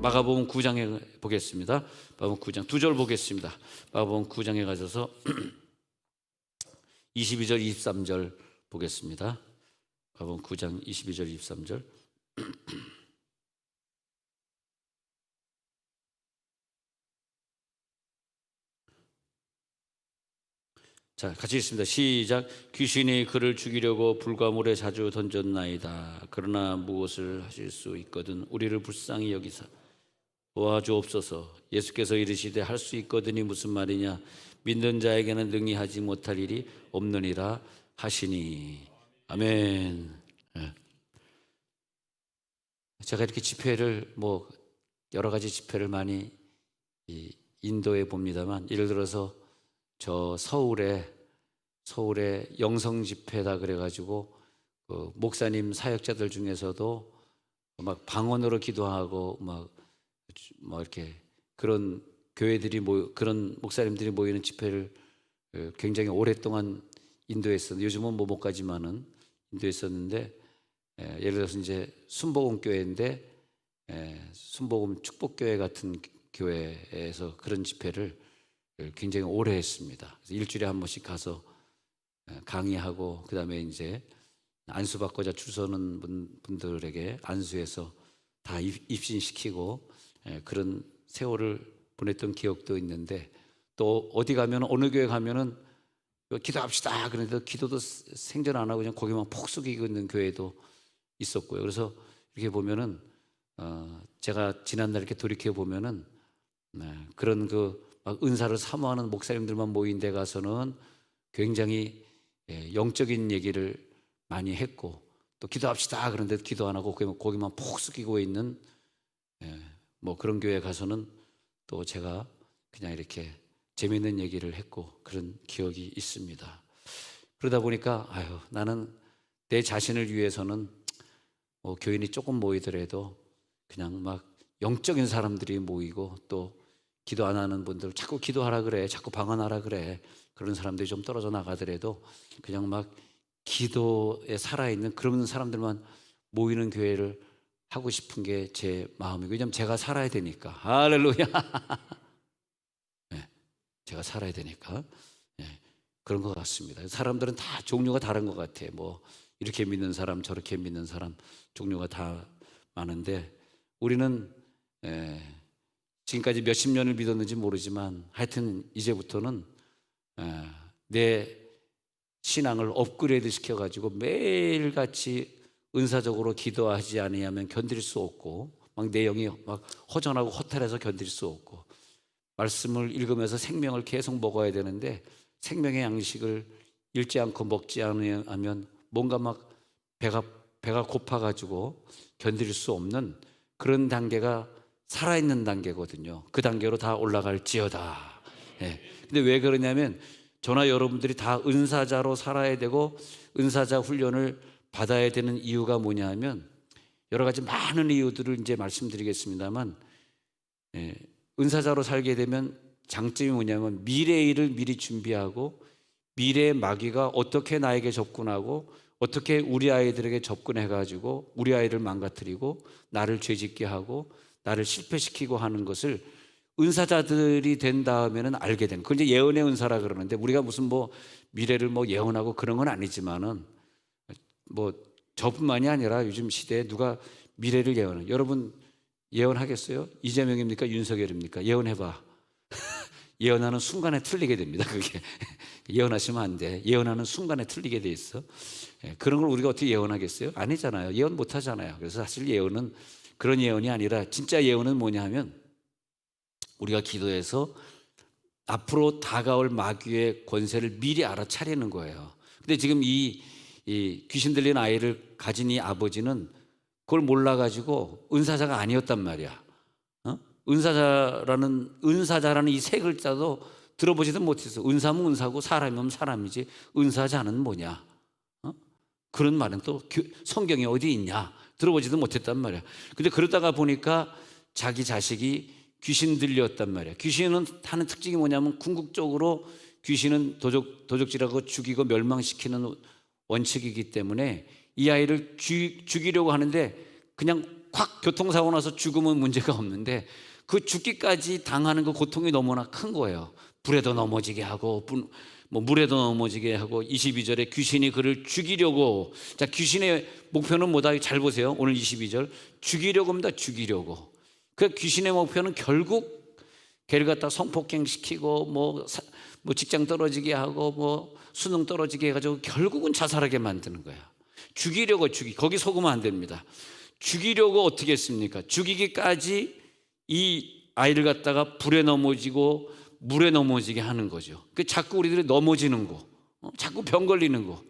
마가복음 9장에 보겠습니다. 마가복음 9장 2절 보겠습니다. 마가복음 9장에 가셔서 22절 23절 보겠습니다. 마가복음 9장 22절 23절. 자, 같이 읽습니다. 시작. 귀신이 그를 죽이려고 불과 물에 자주 던졌나이다. 그러나 무엇을 하실 수 있거든 우리를 불쌍히 여기사 도와주옵소서. 예수께서 이르시되 할 수 있거든이 무슨 말이냐? 믿는 자에게는 능히 하지 못할 일이 없느니라 하시니. 아멘. 네. 제가 이렇게 집회를 여러 가지 집회를 많이 인도해 봅니다만, 예를 들어서 저 서울에 영성 집회다 그래가지고 그 목사님 사역자들 중에서도 막 방언으로 기도하고 막 이렇게 그런 교회들이 그런 목사님들이 모이는 집회를 굉장히 오랫동안 인도했었는데, 요즘은 못 가지만은 인도했었는데, 예를 들어서 이제 순복음 교회인데 순복음 축복교회 같은 교회에서 그런 집회를 굉장히 오래 했습니다. 그래서 일주일에 한 번씩 가서 강의하고, 그 다음에 이제 안수받고자 줄 서는 분들에게 안수해서 다 입신시키고 그런 세월을 보냈던 기억도 있는데, 또 어디 가면 어느 교회 가면은 기도합시다 그런데 기도도 생전 안 하고 그냥 고개만 폭 숙이고 있는 교회도 있었고요. 그래서 이렇게 보면은 제가 지난날 이렇게 돌이켜 보면은 그런 막 은사를 사모하는 목사님들만 모인 데 가서는 굉장히 영적인 얘기를 많이 했고, 또 기도합시다 그런데 기도 안 하고 고개만 폭 숙이고 있는 그런 교회 가서는 또 제가 그냥 이렇게 재미있는 얘기를 했고 그런 기억이 있습니다. 그러다 보니까 나는 내 자신을 위해서는 교인이 조금 모이더라도 그냥 막 영적인 사람들이 모이고, 또 기도 안 하는 분들 자꾸 기도하라 그래, 자꾸 방언하라 그래, 그런 사람들이 좀 떨어져 나가더라도 그냥 막 기도에 살아있는 그런 사람들만 모이는 교회를 하고 싶은 게 제 마음이고, 왜냐하면 제가 살아야 되니까. 할렐루야. 네, 제가 살아야 되니까. 네, 그런 것 같습니다. 사람들은 다 종류가 다른 것 같아요. 이렇게 믿는 사람, 저렇게 믿는 사람, 종류가 다 많은데, 우리는 지금까지 몇십 년을 믿었는지 모르지만 하여튼 이제부터는 내 신앙을 업그레이드 시켜가지고 매일같이 은사적으로 기도하지 아니하면 견딜 수 없고, 막 내 영이 막 허전하고 허탈해서 견딜 수 없고, 말씀을 읽으면서 생명을 계속 먹어야 되는데 생명의 양식을 읽지 않고 먹지 않으면 뭔가 막 배가 고파가지고 견딜 수 없는 그런 단계가 살아있는 단계거든요. 그 단계로 다 올라갈지어다. 근데 왜 그러냐면, 저나 여러분들이 다 은사자로 살아야 되고 은사자 훈련을 받아야 되는 이유가 뭐냐 하면, 여러 가지 많은 이유들을 이제 말씀드리겠습니다만, 은사자로 살게 되면 장점이 뭐냐면 미래의 일을 미리 준비하고, 미래의 마귀가 어떻게 나에게 접근하고 어떻게 우리 아이들에게 접근해가지고 우리 아이를 망가뜨리고 나를 죄짓게 하고 나를 실패시키고 하는 것을 은사자들이 된 다음에는 알게 된, 그걸 이제 예언의 은사라 그러는데, 우리가 무슨 미래를 예언하고 그런 건 아니지만은 저뿐만이 아니라 요즘 시대에 누가 미래를 예언해? 여러분 예언하겠어요? 이재명입니까? 윤석열입니까? 예언해봐. 예언하는 순간에 틀리게 됩니다. 그게 예언하시면 안 돼. 예언하는 순간에 틀리게 돼 있어. 그런 걸 우리가 어떻게 예언하겠어요? 아니잖아요. 예언 못 하잖아요. 그래서 사실 예언은 그런 예언이 아니라, 진짜 예언은 뭐냐 하면 우리가 기도해서 앞으로 다가올 마귀의 권세를 미리 알아차리는 거예요. 근데 지금 이 귀신 들린 아이를 가진 이 아버지는 그걸 몰라가지고 은사자가 아니었단 말이야. 은사자라는 이 세 글자도 들어보지도 못했어. 은사면 은사고 사람이면 사람이지 은사자는 뭐냐? 그런 말은 또 성경에 어디 있냐? 들어보지도 못했단 말이야. 근데 그러다가 보니까 자기 자식이 귀신 들렸단 말이야. 귀신은 하는 특징이 뭐냐면, 궁극적으로 귀신은 도적질하고 죽이고 멸망시키는 원칙이기 때문에 이 아이를 죽이려고 하는데 그냥 콱 교통사고 나서 죽으면 문제가 없는데 그 죽기까지 당하는 그 고통이 너무나 큰 거예요. 불에도 넘어지게 하고 뭐 물에도 넘어지게 하고 22절에 귀신이 그를 죽이려고. 자, 귀신의 목표는 뭐다? 잘 보세요. 오늘 22절 죽이려고 합니다. 죽이려고. 그 귀신의 목표는 결국 걔를 갖다 성폭행시키고 뭐 직장 떨어지게 하고 뭐 수능 떨어지게 해가지고 결국은 자살하게 만드는 거야. 죽이려고. 거기 속으면 안 됩니다. 죽이려고 어떻게 했습니까? 죽이기까지 이 아이를 갖다가 불에 넘어지고 물에 넘어지게 하는 거죠. 그 자꾸 우리들이 넘어지는 거, 자꾸 병 걸리는 거,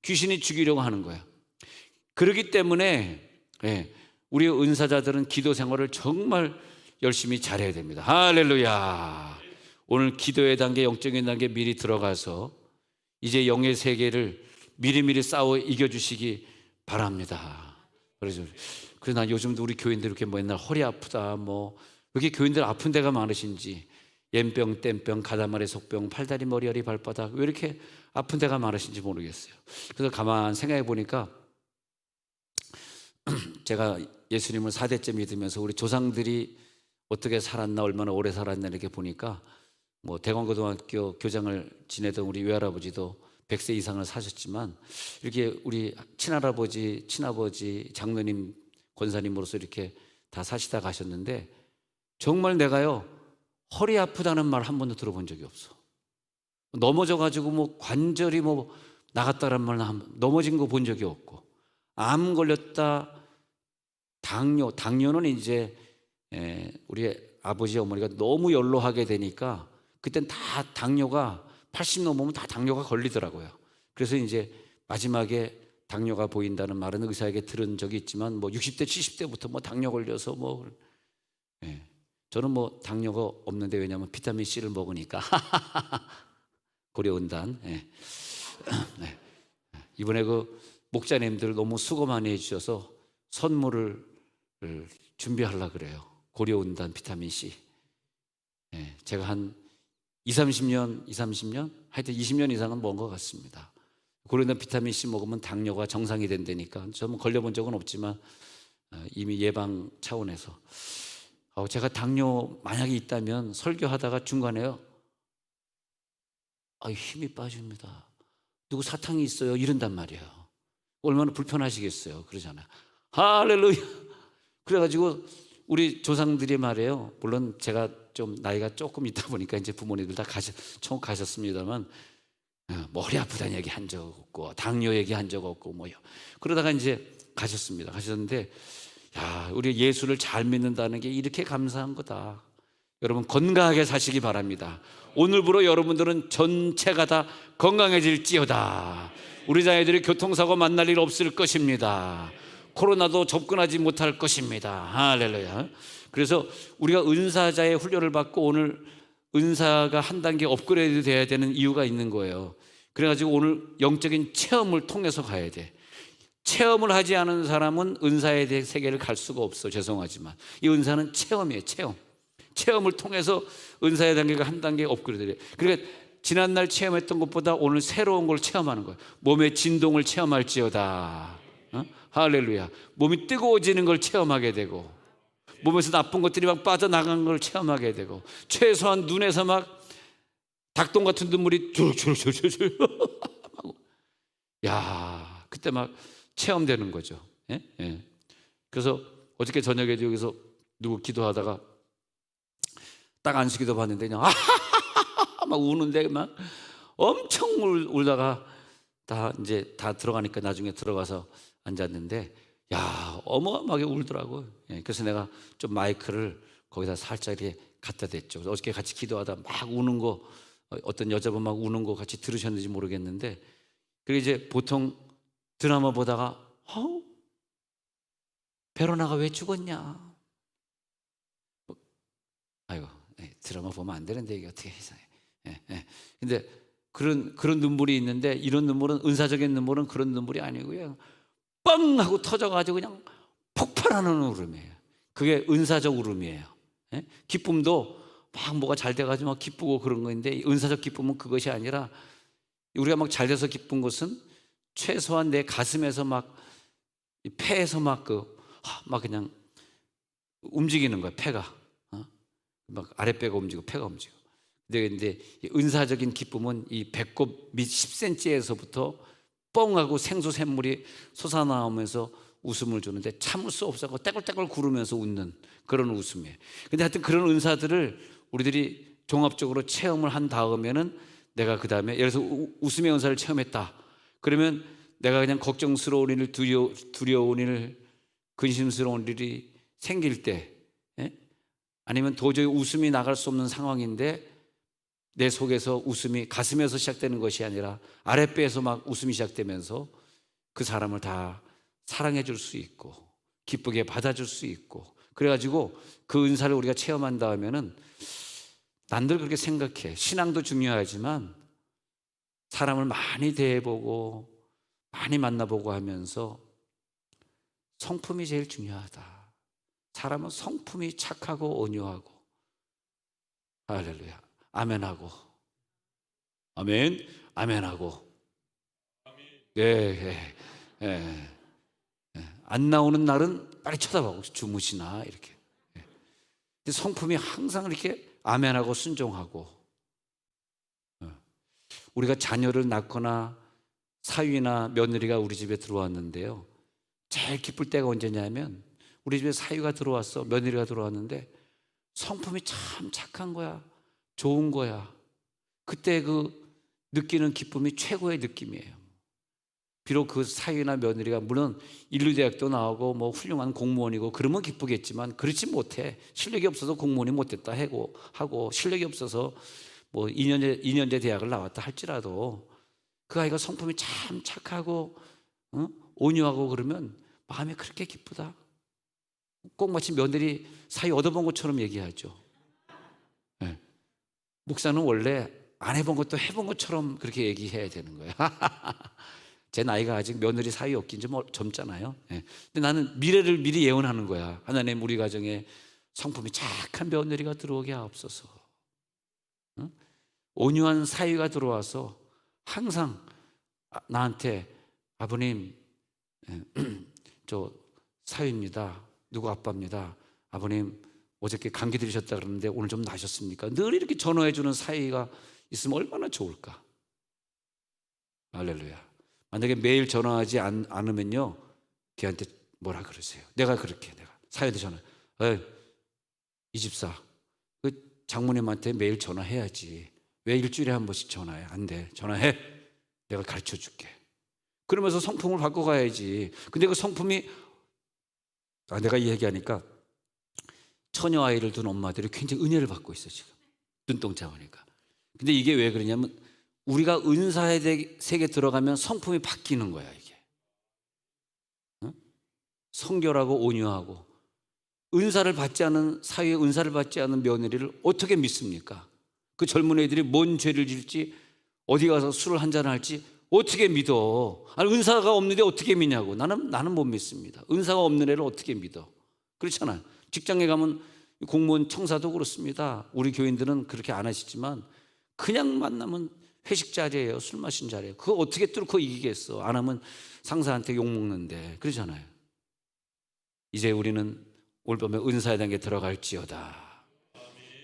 귀신이 죽이려고 하는 거야. 그렇기 때문에 우리 은사자들은 기도 생활을 정말 열심히 잘해야 됩니다. 할렐루야. 오늘 기도의 단계, 영적인 단계 미리 들어가서 이제 영의 세계를 미리미리 싸워 이겨주시기 바랍니다. 그래서 난 요즘도 우리 교인들 이렇게 맨날 허리 아프다 뭐 왜 이렇게 교인들 아픈 데가 많으신지, 옌병, 땜병, 가다말의 속병, 팔다리, 머리아리, 발바닥, 왜 이렇게 아픈 데가 많으신지 모르겠어요. 그래서 가만 생각해 보니까 제가 예수님을 4대째 믿으면서 우리 조상들이 어떻게 살았나, 얼마나 오래 살았나 이렇게 보니까 뭐 대광고등학교 교장을 지내던 우리 외할아버지도 100세 이상을 사셨지만 이렇게 우리 친할아버지, 친아버지, 장로님, 권사님으로서 이렇게 다 사시다 가셨는데 정말 내가요 허리 아프다는 말 한 번도 들어본 적이 없어. 넘어져가지고 뭐 관절이 뭐 나갔다란 말 넘어진 거 본 적이 없고, 암 걸렸다, 당뇨는 이제 우리 아버지 어머니가 너무 연로하게 되니까 그땐 다 당뇨가 80 넘으면 다 당뇨가 걸리더라고요. 그래서 이제 마지막에 당뇨가 보인다는 말은 의사에게 들은 적이 있지만 뭐 60대 70대부터 뭐 당뇨 걸려서 뭐 저는 뭐 당뇨가 없는데 왜냐하면 비타민 C를 먹으니까 고려온단. 이번에 그 목자님들 너무 수고 많이 해주셔서 선물을 준비하려고 그래요. 고려온단 비타민 C. 제가 한 30년 하여튼 20년 이상은 먹은 것 같습니다. 고려온단 비타민 C 먹으면 당뇨가 정상이 된다니까. 저는 걸려본 적은 없지만 이미 예방 차원에서 제가 당뇨 만약에 있다면 설교하다가 중간에요 힘이 빠집니다, 누구 사탕이 있어요 이런단 말이에요. 얼마나 불편하시겠어요. 그러잖아요. 할렐루야. 그래가지고 우리 조상들이 말해요, 물론 제가 좀 나이가 조금 있다 보니까 이제 부모님들 다 총 가셨습니다만 머리 아프다는 얘기 한 적 없고 당뇨 얘기 한 적 없고 뭐요. 그러다가 이제 가셨는데 야, 우리 예수를 잘 믿는다는 게 이렇게 감사한 거다. 여러분 건강하게 사시기 바랍니다. 오늘부로 여러분들은 전체가 다 건강해질지어다. 우리 자녀들이 교통사고 만날 일 없을 것입니다. 코로나도 접근하지 못할 것입니다. 할렐루야. 그래서 우리가 은사자의 훈련을 받고 오늘 은사가 한 단계 업그레이드 돼야 되는 이유가 있는 거예요. 그래가지고 오늘 영적인 체험을 통해서 가야 돼. 체험을 하지 않은 사람은 은사에 대해 세계를 갈 수가 없어. 죄송하지만 이 은사는 체험이에요. 체험을 통해서 은사의 단계가 한 단계 업그레이드 돼. 그러니까 지난날 체험했던 것보다 오늘 새로운 걸 체험하는 거예요. 몸의 진동을 체험할지어다. 할렐루야. 몸이 뜨거워지는 걸 체험하게 되고, 몸에서 나쁜 것들이 막 빠져나간 걸 체험하게 되고, 최소한 눈에서 막 닭똥 같은 눈물이 줄줄줄줄줄 야, 그때 막 체험되는 거죠. 그래서 어저께 저녁에 여기서 누구 기도하다가 딱 안수기도 봤는데 그냥 막 우는데 막 엄청 울다가 이제 다 들어가니까 나중에 들어가서 앉았는데 야, 어마어마하게 울더라고요. 그래서 내가 좀 마이크를 거기다 살짝 이렇게 갖다 댔죠. 어저께 같이 기도하다 막 우는 거, 어떤 여자분 막 우는 거 같이 들으셨는지 모르겠는데, 그리고 이제 보통 드라마 보다가 베로나가 왜 죽었냐, 아이고 드라마 보면 안 되는데 이게 어떻게 해서 근데 그런 눈물이 있는데, 이런 눈물은 은사적인 눈물은 그런 눈물이 아니고요, 뻥 하고 터져가지고 그냥 폭발하는 울음이에요. 그게 은사적 울음이에요. 기쁨도 막 뭐가 잘 돼가지고 막 기쁘고 그런 건데, 은사적 기쁨은 그것이 아니라, 우리가 막 잘 돼서 기쁜 것은 최소한 내 가슴에서 막 폐에서 막 그냥 움직이는 거야, 폐가. 막 아랫배가 움직이고 폐가 움직이고. 근데 은사적인 기쁨은 이 배꼽 밑 10cm에서부터 뻥하고 생수샘물이 솟아나오면서 웃음을 주는데 참을 수 없어서 떼굴떼굴 구르면서 웃는 그런 웃음이에요. 근데 하여튼 그런 은사들을 우리들이 종합적으로 체험을 한 다음에는 내가 그 다음에 예를 들어서 웃음의 은사를 체험했다. 그러면 내가 그냥 걱정스러운 일, 두려운 일, 근심스러운 일이 생길 때, 아니면 도저히 웃음이 나갈 수 없는 상황인데 내 속에서 웃음이 가슴에서 시작되는 것이 아니라 아랫배에서 막 웃음이 시작되면서 그 사람을 다 사랑해 줄 수 있고 기쁘게 받아줄 수 있고, 그래가지고 그 은사를 우리가 체험한 다음에는 난들 그렇게 생각해. 신앙도 중요하지만 사람을 많이 대해보고 많이 만나보고 하면서 성품이 제일 중요하다. 사람은 성품이 착하고 온유하고, 할렐루야, 아멘하고, 아멘, 아멘하고, 예, 예, 예. 안 나오는 날은 빨리 쳐다보고 주무시나 이렇게. 근데 성품이 항상 이렇게 아멘하고 순종하고. 우리가 자녀를 낳거나 사위나 며느리가 우리 집에 들어왔는데요, 제일 기쁠 때가 언제냐면 우리 집에 사위가 들어왔어, 며느리가 들어왔는데 성품이 참 착한 거야, 좋은 거야. 그때 그 느끼는 기쁨이 최고의 느낌이에요. 비록 그 사위나 며느리가 물론 인류대학도 나오고 뭐 훌륭한 공무원이고 그러면 기쁘겠지만 그렇지 못해. 실력이 없어서 공무원이 못됐다 하고 실력이 없어서 뭐 2년제 대학을 나왔다 할지라도 그 아이가 성품이 참 착하고 온유하고 그러면 마음이 그렇게 기쁘다. 꼭 마치 며느리 사위 얻어본 것처럼 얘기하죠. 네. 목사는 원래 안 해본 것도 해본 것처럼 그렇게 얘기해야 되는 거예요. 제 나이가 아직 며느리 사위 없긴 좀 젊잖아요. 네. 근데 나는 미래를 미리 예언하는 거야. 하나님, 우리 가정에 성품이 착한 며느리가 들어오게 하옵소서. 온유한 사위가 들어와서 항상 나한테 아버님, 저 사위입니다. 누구 아빠입니다. 아버님 어저께 감기 들으셨다 그러는데 오늘 좀 나셨습니까? 늘 이렇게 전화해 주는 사위가 있으면 얼마나 좋을까. 할렐루야. 만약에 매일 전화하지 않으면요, 걔한테 뭐라 그러세요. 내가 사위한테 전화, 이 집사, 그 장모님한테 매일 전화해야지. 왜 일주일에 한 번씩 전화해? 안 돼. 전화해. 내가 가르쳐 줄게. 그러면서 성품을 바꿔가야지. 근데 그 성품이, 내가 이 얘기하니까 처녀 아이를 둔 엄마들이 굉장히 은혜를 받고 있어 지금. 눈동자 오니까. 근데 이게 왜 그러냐면 우리가 은사의 세계에 들어가면 성품이 바뀌는 거야 이게. 성결하고 온유하고. 은사를 받지 않은 사위의 은사를 받지 않은 며느리를 어떻게 믿습니까? 그 젊은 애들이 뭔 죄를 질지, 어디 가서 술을 한잔 할지 어떻게 믿어? 아니, 은사가 없는데 어떻게 믿냐고. 나는 못 믿습니다. 은사가 없는 애를 어떻게 믿어? 그렇잖아요. 직장에 가면 공무원 청사도 그렇습니다. 우리 교인들은 그렇게 안 하시지만 그냥 만나면 회식 자리예요. 술 마신 자리예요. 그거 어떻게 뚫고 이기겠어? 안 하면 상사한테 욕먹는데. 그러잖아요. 이제 우리는 올 봄에 은사의 단계에 들어갈지어다.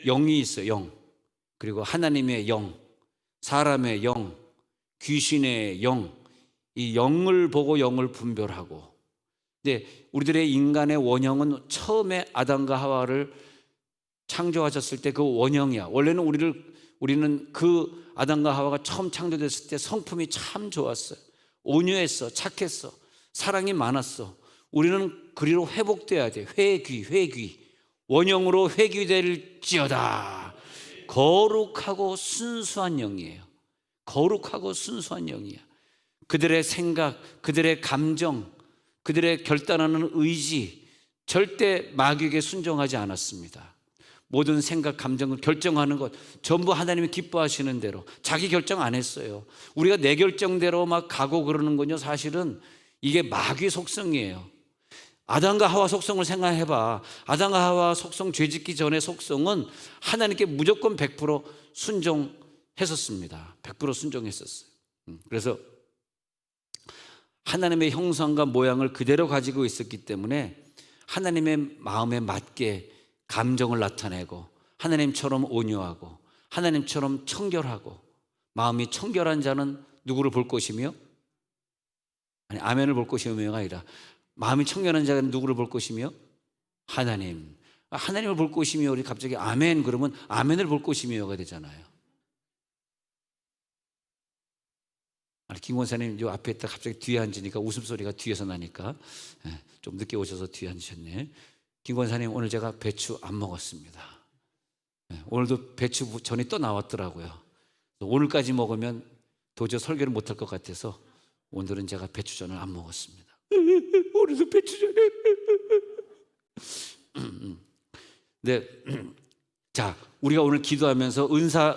영이 있어요. 영. 그리고 하나님의 영, 사람의 영, 귀신의 영, 이 영을 보고 영을 분별하고. 근데 우리들의 인간의 원형은 처음에 아담과 하와를 창조하셨을 때 그 원형이야. 원래는 우리는 그 아담과 하와가 처음 창조됐을 때 성품이 참 좋았어요. 온유했어, 착했어, 사랑이 많았어. 우리는 그리로 회복돼야 돼. 회귀 원형으로 회귀될지어다. 거룩하고 순수한 영이에요. 거룩하고 순수한 영이야. 그들의 생각, 그들의 감정, 그들의 결단하는 의지, 절대 마귀에게 순종하지 않았습니다. 모든 생각, 감정을 결정하는 것 전부 하나님이 기뻐하시는 대로. 자기 결정 안 했어요. 우리가 내 결정대로 막 가고 그러는 건요, 사실은 이게 마귀 속성이에요. 아담과 하와 속성을 생각해봐. 아담과 하와 속성, 죄짓기 전의 속성은 하나님께 무조건 100% 순종했었습니다. 100% 순종했었어요. 그래서 하나님의 형상과 모양을 그대로 가지고 있었기 때문에 하나님의 마음에 맞게 감정을 나타내고 하나님처럼 온유하고 하나님처럼 청결하고 마음이 청결한 자는 누구를 볼 것이며, 아니 아멘을 볼 것이며가 아니라 마음이 청결한 자는 누구를 볼 것이며 하나님. 하나님을 볼 것이며 우리 갑자기 아멘 그러면 아멘을 볼 것이며가 되잖아요. 아니 김 권사님 요 앞에 있다 갑자기 뒤에 앉으니까 웃음소리가 뒤에서 나니까 좀 늦게 오셔서 뒤에 앉으셨네. 김 권사님 오늘 제가 배추 안 먹었습니다. 오늘도 배추 전이 또 나왔더라고요. 오늘까지 먹으면 도저히 설교를 못할 것 같아서 오늘은 제가 배추전을 안 먹었습니다. 오늘도 배추전을. 네, 자 우리가 오늘 기도하면서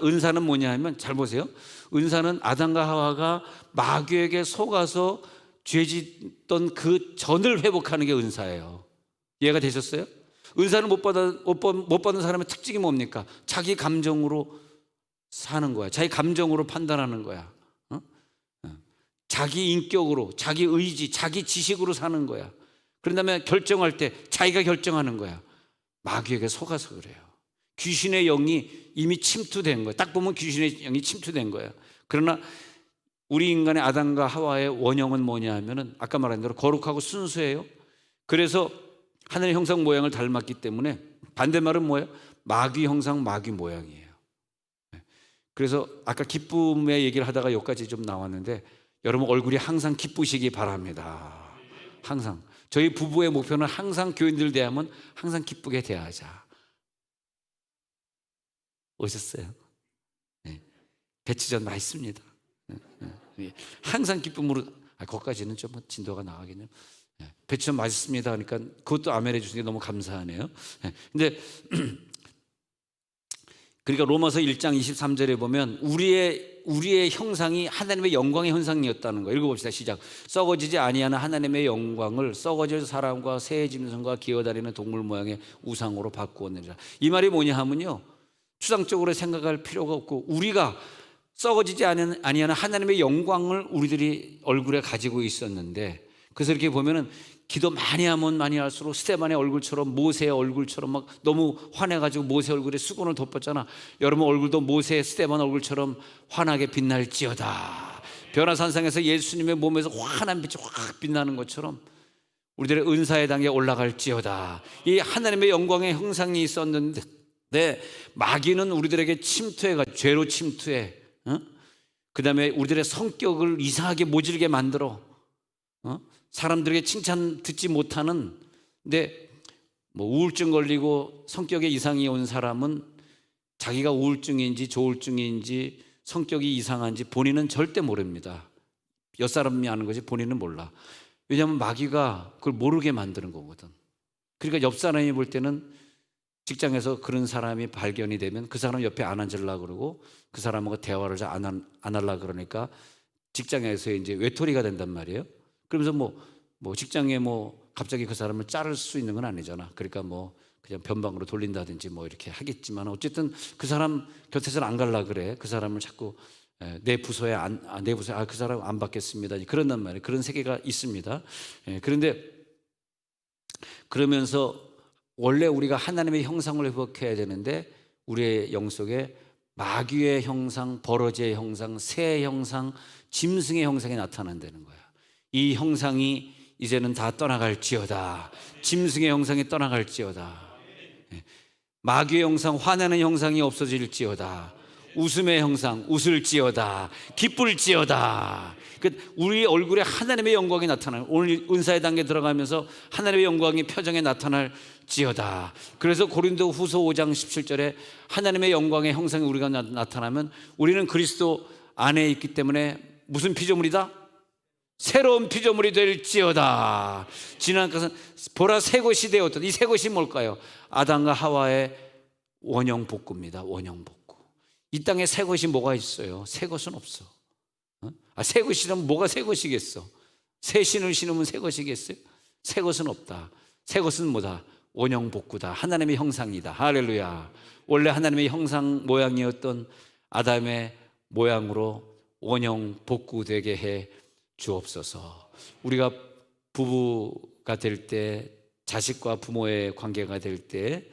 은사는 뭐냐 하면 잘 보세요. 은사는 아담과 하와가 마귀에게 속아서 죄짓던 그 전을 회복하는 게 은사예요. 이해가 되셨어요? 은사를 못 받은 사람의 특징이 뭡니까? 자기 감정으로 사는 거야. 자기 감정으로 판단하는 거야. 자기 인격으로, 자기 의지, 자기 지식으로 사는 거야. 그런 다음에 결정할 때 자기가 결정하는 거야. 마귀에게 속아서 그래요. 귀신의 영이 이미 침투된 거야. 딱 보면 귀신의 영이 침투된 거야. 그러나 우리 인간의 아담과 하와의 원형은 뭐냐 하면은 아까 말한 대로 거룩하고 순수해요. 그래서 하늘의 형상 모양을 닮았기 때문에 반대말은 뭐예요? 마귀 형상 마귀 모양이에요. 그래서 아까 기쁨의 얘기를 하다가 여기까지 좀 나왔는데 여러분 얼굴이 항상 기쁘시기 바랍니다. 항상 저희 부부의 목표는 항상 교인들 대하면 항상 기쁘게 대하자. 오셨어요? 네. 배추전 맛있습니다. 항상 기쁨으로 거기까지는 좀 진도가 나가겠네요. 배추전 맛있습니다. 그러니까 그것도 아멘 해주시는 게 너무 감사하네요. 근데 그러니까 로마서 1장 23절에 보면 우리의 형상이 하나님의 영광의 형상이었다는 거 읽어봅시다. 시작. 썩어지지 아니하는 하나님의 영광을 썩어질 사람과 새 짐승과 기어다니는 동물 모양의 우상으로 바꾸었느니라. 이 말이 뭐냐 하면요, 추상적으로 생각할 필요가 없고 우리가 썩어지지 아니하는 하나님의 영광을 우리들이 얼굴에 가지고 있었는데, 그래서 이렇게 보면은 기도 많이 하면 많이 할수록 스테반의 얼굴처럼, 모세의 얼굴처럼 막 너무 화내가지고 모세 얼굴에 수건을 덮었잖아. 여러분 얼굴도 모세 스테반 얼굴처럼 환하게 빛날지어다. 변화산상에서 예수님의 몸에서 환한 빛이 확 빛나는 것처럼 우리들의 은사의 단계에 올라갈지어다. 이 하나님의 영광의 형상이 있었는데 마귀는 우리들에게 침투해가지고 죄로 침투해. 그 다음에 우리들의 성격을 이상하게 모질게 만들어. 사람들에게 칭찬 듣지 못하는, 근데 뭐 우울증 걸리고 성격에 이상이 온 사람은 자기가 우울증인지 조울증인지 성격이 이상한지 본인은 절대 모릅니다. 옆사람이 아는 거지 본인은 몰라. 왜냐하면 마귀가 그걸 모르게 만드는 거거든. 그러니까 옆사람이 볼 때는 직장에서 그런 사람이 발견이 되면 그 사람 옆에 안 앉으려고 그러고 그 사람하고 대화를 잘 안 하려고 그러니까 직장에서 이제 외톨이가 된단 말이에요. 그러면서 뭐 직장에 갑자기 그 사람을 자를 수 있는 건 아니잖아. 그러니까 그냥 변방으로 돌린다든지 이렇게 하겠지만 어쨌든 그 사람 곁에서는 안 갈라 그래. 그 사람을 자꾸 내 부서에 그 사람 안 받겠습니다. 그런단 말이에요. 그런 세계가 있습니다. 그런데 그러면서 원래 우리가 하나님의 형상을 회복해야 되는데 우리의 영 속에 마귀의 형상, 버러지의 형상, 새의 형상, 짐승의 형상이 나타난다는 거야. 이 형상이 이제는 다 떠나갈지어다. 짐승의 형상이 떠나갈지어다. 마귀의 형상, 화내는 형상이 없어질지어다. 웃음의 형상, 웃을지어다. 기쁠지어다. 우리 얼굴에 하나님의 영광이 나타나요. 오늘 은사의 단계 들어가면서 하나님의 영광이 표정에 나타날지어다. 그래서 고린도 후서 5장 17절에 하나님의 영광의 형상이 우리가 나타나면 우리는 그리스도 안에 있기 때문에 무슨 피조물이다? 새로운 피조물이 될지어다. 지난 것은 보라 새 것이 되었다. 이 새 것이 뭘까요? 아담과 하와의 원형 복구입니다. 원형 복구. 이 땅에 새 것이 뭐가 있어요? 새 것은 없어. 새 것이라면 뭐가 새 것이겠어? 새 신을 신으면 새 것이겠어요? 새 것은 없다. 새 것은 뭐다? 원형 복구다. 하나님의 형상이다. 할렐루야. 원래 하나님의 형상 모양이었던 아담의 모양으로 원형 복구되게 해 주옵소서. 우리가 부부가 될 때 자식과 부모의 관계가 될 때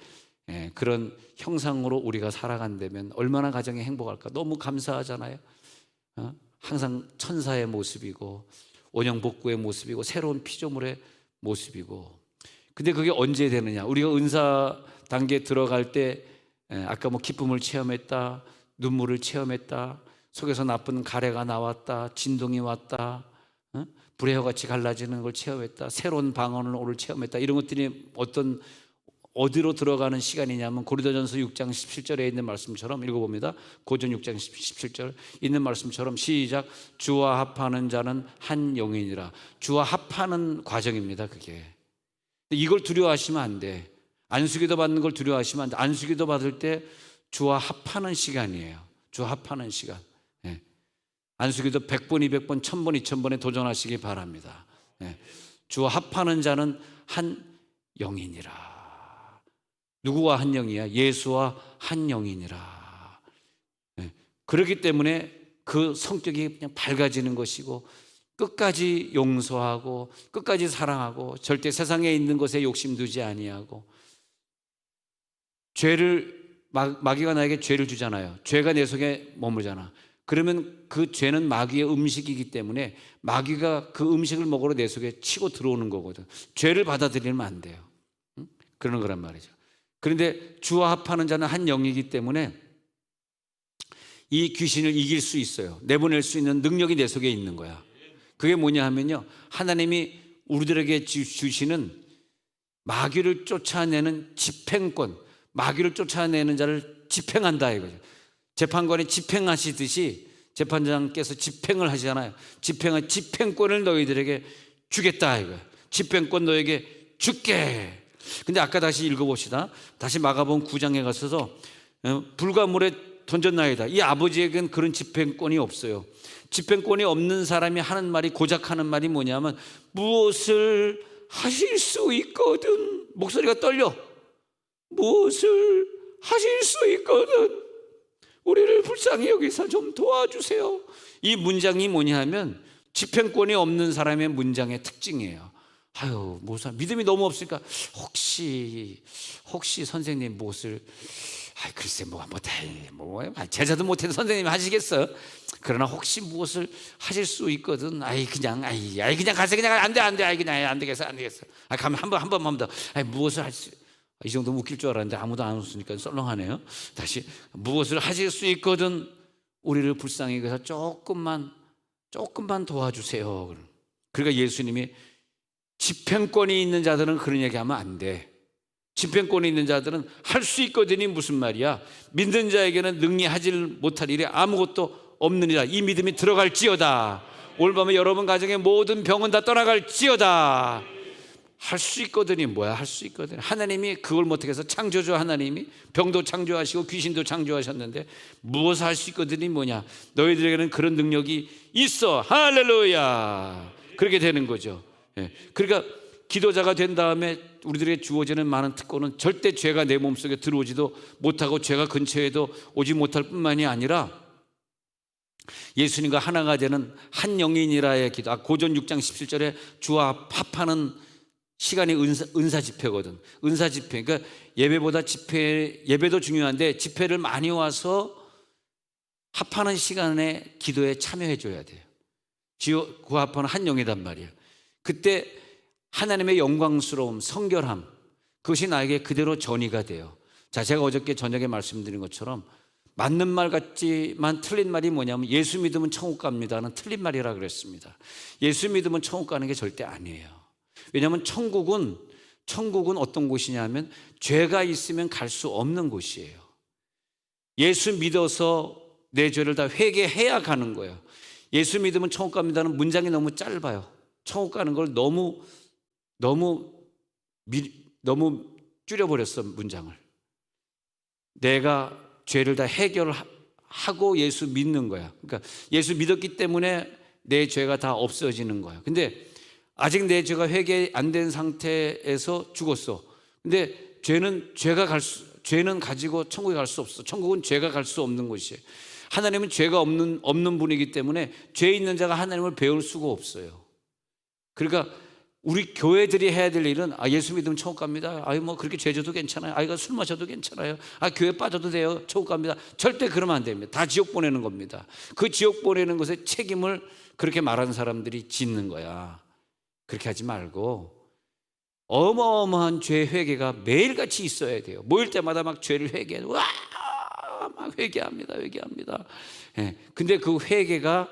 그런 형상으로 우리가 살아간다면 얼마나 가정이 행복할까. 너무 감사하잖아요. 항상 천사의 모습이고 원형복구의 모습이고 새로운 피조물의 모습이고. 근데 그게 언제 되느냐. 우리가 은사 단계에 들어갈 때 아까 뭐 기쁨을 체험했다, 눈물을 체험했다, 속에서 나쁜 가래가 나왔다, 진동이 왔다, 불의 혀같이 갈라지는 걸 체험했다, 새로운 방언을 오늘 체험했다. 이런 것들이 어디로 들어가는 시간이냐면 고린도전서 6장 17절에 있는 말씀처럼 읽어봅니다. 고전 6장 17절 있는 말씀처럼 시작. 주와 합하는 자는 한 영이니라. 주와 합하는 과정입니다. 그게. 이걸 두려워하시면 안 돼. 안수기도 받는 걸 두려워하시면 안 돼. 안수기도 받을 때 주와 합하는 시간이에요. 주와 합하는 시간. 안수기도 100번, 200번, 1000번, 2000번에 도전하시기 바랍니다. 주와 합하는 자는 한 영이니라. 누구와 한 영이야? 예수와 한 영이니라. 그렇기 때문에 그 성격이 그냥 밝아지는 것이고 끝까지 용서하고 끝까지 사랑하고 절대 세상에 있는 것에 욕심 두지 아니하고. 죄를 마귀가 나에게 죄를 주잖아요. 죄가 내 속에 머물잖아. 그러면 그 죄는 마귀의 음식이기 때문에 마귀가 그 음식을 먹으러 내 속에 치고 들어오는 거거든. 죄를 받아들이면 안 돼요. 그러는 거란 말이죠. 그런데 주와 합하는 자는 한 영이기 때문에 이 귀신을 이길 수 있어요. 내보낼 수 있는 능력이 내 속에 있는 거야. 그게 뭐냐 하면요, 하나님이 우리들에게 주시는 마귀를 쫓아내는 집행권, 마귀를 쫓아내는 자를 집행한다 이거죠. 재판관이 집행하시듯이 재판장께서 집행을 하시잖아요. 집행권을 너희들에게 주겠다 이거예요. 집행권 너에게 줄게. 근데 아까 다시 읽어봅시다. 다시 마가복음 9장에 가셔서 불과 물에 던졌나이다. 이 아버지에겐 그런 집행권이 없어요. 집행권이 없는 사람이 하는 말이, 고작 하는 말이 뭐냐면 무엇을 하실 수 있거든. 목소리가 떨려. 무엇을 하실 수 있거든. 우리를 불쌍히 여기서 좀 도와주세요. 이 문장이 뭐냐 하면 집행권이 없는 사람의 문장의 특징이에요. 아유, 무슨 믿음이 너무 없으니까 혹시 선생님 무엇을, 글쎄 제자도 못해도 선생님이 하시겠어. 그러나 혹시 무엇을 하실 수 있거든. 그냥 가세요. 그냥 안 돼. 그냥 안 되겠어. 가면 한 번만 더. 무엇을 할 수, 이 정도면 웃길 줄 알았는데 아무도 안 웃으니까 썰렁하네요. 다시, 무엇을 하실 수 있거든. 우리를 불쌍히 여기서 조금만 도와주세요. 그러니까 예수님이 집행권이 있는 자들은 그런 얘기하면 안 돼. 집행권이 있는 자들은 할 수 있거든이 무슨 말이야? 믿는 자에게는 능히 하지 못할 일이 아무것도 없느니라. 이 믿음이 들어갈지어다. 오늘 밤에 여러분 가정의 모든 병은 다 떠나갈지어다. 할 수 있거든이 뭐야? 할 수 있거든. 하나님이 그걸 못하게 해서 창조주 하나님이 병도 창조하시고 귀신도 창조하셨는데 무엇을 할 수 있거든이 뭐냐? 너희들에게는 그런 능력이 있어. 할렐루야. 그렇게 되는 거죠. 그러니까 기도자가 된 다음에 우리들에게 주어지는 많은 특권은 절대 죄가 내 몸속에 들어오지도 못하고 죄가 근처에도 오지 못할 뿐만이 아니라 예수님과 하나가 되는 한 영이니라의 기도. 고전 6장 17절에 주와 합하는 시간이 은사 집회거든. 은사 집회. 그러니까 예배보다 예배도 중요한데 집회를 많이 와서 합하는 시간에 기도에 참여해 줘야 돼요. 주와 합하는 한 영이단 말이에요. 그때 하나님의 영광스러움, 성결함, 그것이 나에게 그대로 전이가 돼요. 자, 제가 어저께 저녁에 말씀드린 것처럼 맞는 말 같지만 틀린 말이 뭐냐면 예수 믿으면 천국 갑니다는 틀린 말이라 그랬습니다. 예수 믿으면 천국 가는 게 절대 아니에요. 왜냐하면 천국은 어떤 곳이냐면 죄가 있으면 갈 수 없는 곳이에요. 예수 믿어서 내 죄를 다 회개해야 가는 거예요. 예수 믿으면 천국 갑니다는 문장이 너무 짧아요. 천국 가는 걸 너무 줄여버렸어, 문장을. 내가 죄를 다 해결하고 예수 믿는 거야. 그러니까 예수 믿었기 때문에 내 죄가 다 없어지는 거야. 근데 아직 내 죄가 회개 안 된 상태에서 죽었어. 근데 죄는 가지고 천국에 갈 수 없어. 천국은 죄가 갈 수 없는 곳이에요. 하나님은 죄가 없는 분이기 때문에 죄 있는 자가 하나님을 배울 수가 없어요. 그러니까 우리 교회들이 해야 될 일은 예수 믿으면 천국 갑니다. 뭐 그렇게 죄 져도 괜찮아요. 이거 술 마셔도 괜찮아요. 교회 빠져도 돼요. 천국 갑니다. 절대 그러면 안 됩니다. 다 지옥 보내는 겁니다. 그 지옥 보내는 것에 책임을 그렇게 말하는 사람들이 짓는 거야. 그렇게 하지 말고 어마어마한 죄 회개가 매일같이 있어야 돼요. 모일 때마다 막 죄를 회개해. 와, 막 회개합니다. 근데 그 회개가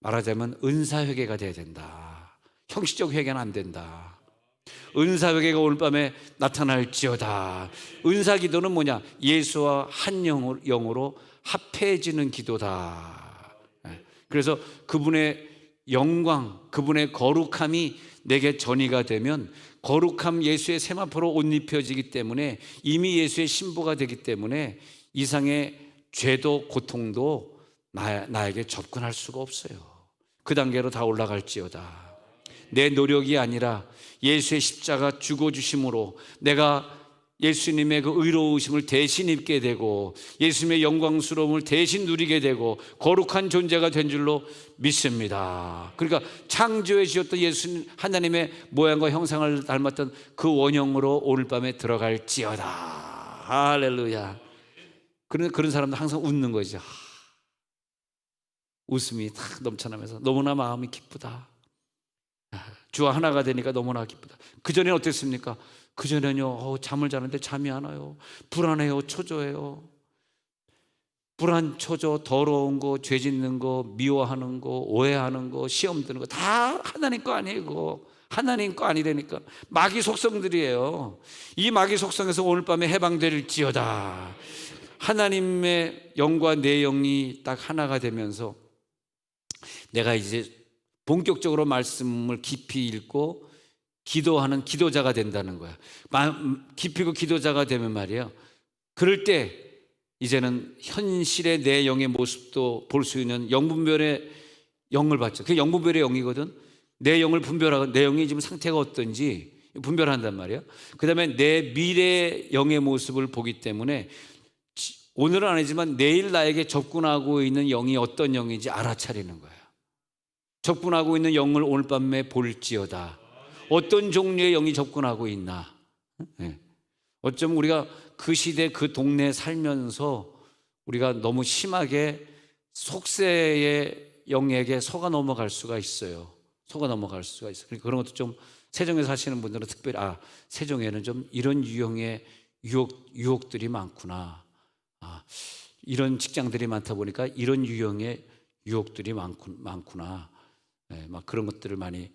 말하자면 은사 회개가 돼야 된다. 형식적 회개는 안 된다. 은사 회개가 오늘 밤에 나타날지어다. 은사 기도는 뭐냐? 예수와 한 영으로 합해지는 기도다. 그래서 그분의 영광, 그분의 거룩함이 내게 전이가 되면 거룩함 예수의 세마포로 옷 입혀지기 때문에 이미 예수의 신부가 되기 때문에 이상의 죄도 고통도 나에게 접근할 수가 없어요. 그 단계로 다 올라갈지어다. 내 노력이 아니라 예수의 십자가 죽어주심으로 내가 예수님의 그 의로우심을 대신 입게 되고 예수님의 영광스러움을 대신 누리게 되고 거룩한 존재가 된 줄로 믿습니다. 그러니까 창조해 주셨던 예수님 하나님의 모양과 형상을 닮았던 그 원형으로 오늘 밤에 들어갈지어다. 할렐루야. 그런 사람들 항상 웃는 거죠. 웃음이 탁 넘쳐나면서 너무나 마음이 기쁘다. 주와 하나가 되니까 너무나 기쁘다. 그전에는 어땠습니까? 그전에는요, 잠을 자는데 잠이 안 와요. 불안해요, 초조해요. 불안, 초조, 더러운 거, 죄 짓는 거, 미워하는 거, 오해하는 거, 시험 드는 거 다 하나님 거 아니고 하나님 거 아니라니까. 마귀 속성들이에요. 이 마귀 속성에서 오늘 밤에 해방될지어다. 하나님의 영과 내 영이 딱 하나가 되면서 내가 이제 본격적으로 말씀을 깊이 읽고 기도하는 기도자가 된다는 거야. 깊이고 기도자가 되면 말이에요. 그럴 때 이제는 현실의 내 영의 모습도 볼 수 있는 영분별의 영을 받죠. 그게 영분별의 영이거든. 내 영을 분별하고 내 영이 지금 상태가 어떤지 분별한단 말이에요. 그 다음에 내 미래의 영의 모습을 보기 때문에 오늘은 아니지만 내일 나에게 접근하고 있는 영이 어떤 영인지 알아차리는 거예요. 접근하고 있는 영을 오늘 밤에 볼지어다. 어떤 종류의 영이 접근하고 있나. 어쩌면 우리가 그 시대 그 동네에 살면서 우리가 너무 심하게 속세의 영에게 속아 넘어갈 수가 있어요. 속아 넘어갈 수가 있어요. 그러니까 그런 것도 좀 세종에 사시는 분들은 특별히 세종에는 좀 이런 유형의 유혹들이 많구나. 이런 직장들이 많다 보니까 이런 유형의 유혹들이 많구나. 막 그런 것들을 많이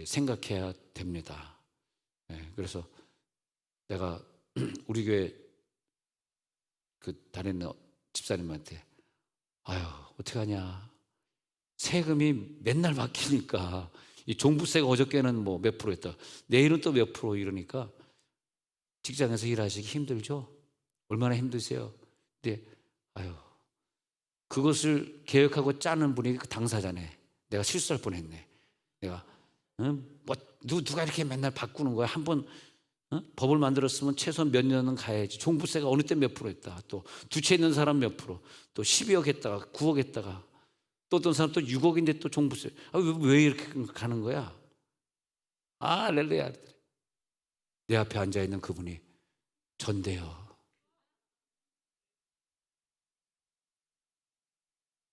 생각해야 됩니다. 그래서 내가 우리 교회 그 다니는 집사님한테 어떡하냐, 세금이 맨날 바뀌니까 이 종부세가 어저께는 뭐 몇 프로 했다, 내일은 또 몇 프로 이러니까 직장에서 일하시기 힘들죠? 얼마나 힘드세요? 근데 그것을 계획하고 짜는 분이 그 당사자네. 내가 실수할 뻔했네. 내가 누가 이렇게 맨날 바꾸는 거야? 한번 법을 만들었으면 최소한 몇 년은 가야지. 종부세가 어느 때 몇 프로 했다. 또 두 채 있는 사람 몇 프로. 또 12억 했다가 9억 했다가 또 어떤 사람 또 6억인데 또 종부세. 왜 이렇게 가는 거야? 할렐루야. 내 앞에 앉아있는 그분이 전대요.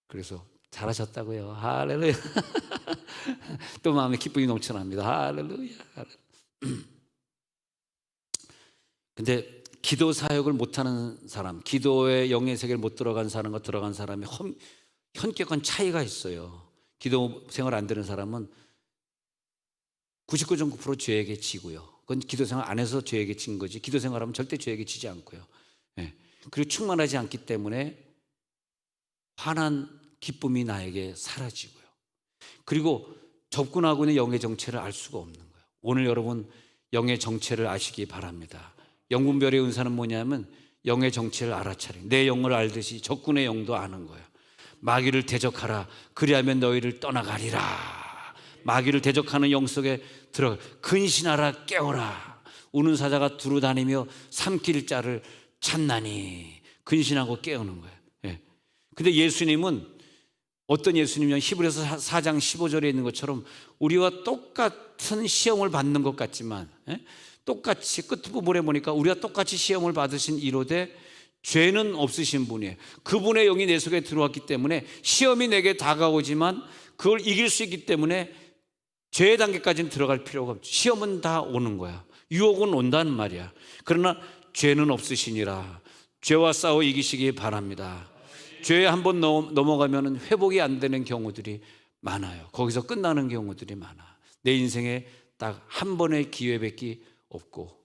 그래서 잘하셨다고요. 할렐루야. 또 마음에 기쁨이 넘쳐납니다. 할렐루야. 근데 기도 사역을 못하는 사람, 기도의 영의 세계를 못 들어간 사람과 들어간 사람의 현격한 차이가 있어요. 기도 생활 안 되는 사람은 99.9% 죄에게 지고요. 그건 기도 생활 안 해서 죄에게 진 거지. 기도 생활하면 절대 죄에게 지지 않고요. 그리고 충만하지 않기 때문에 환한 기쁨이 나에게 사라지고요. 그리고 접근하고 있는 영의 정체를 알 수가 없는 거예요. 오늘 여러분 영의 정체를 아시기 바랍니다. 영분별의 은사는 뭐냐면 영의 정체를 알아차리는, 내 영을 알듯이 적군의 영도 아는 거예요. 마귀를 대적하라, 그리하면 너희를 떠나가리라. 마귀를 대적하는 영 속에 들어가. 근신하라, 깨어라. 우는 사자가 두루 다니며 삼킬 자를 찾나니. 근신하고 깨우는 거예요. 근데 예수님은 어떤 예수님은 히브리서 4장 15절에 있는 것처럼 우리와 똑같은 시험을 받는 것 같지만, 똑같이 끝부분에 보니까 우리가 똑같이 시험을 받으신 이로되 죄는 없으신 분이에요. 그분의 영이 내 속에 들어왔기 때문에 시험이 내게 다가오지만 그걸 이길 수 있기 때문에 죄의 단계까지는 들어갈 필요가 없죠. 시험은 다 오는 거야. 유혹은 온다는 말이야. 그러나 죄는 없으시니라. 죄와 싸워 이기시기 바랍니다. 죄에 한번 넘어가면 회복이 안 되는 경우들이 많아요. 거기서 끝나는 경우들이 많아. 내 인생에 딱 한 번의 기회밖에 없고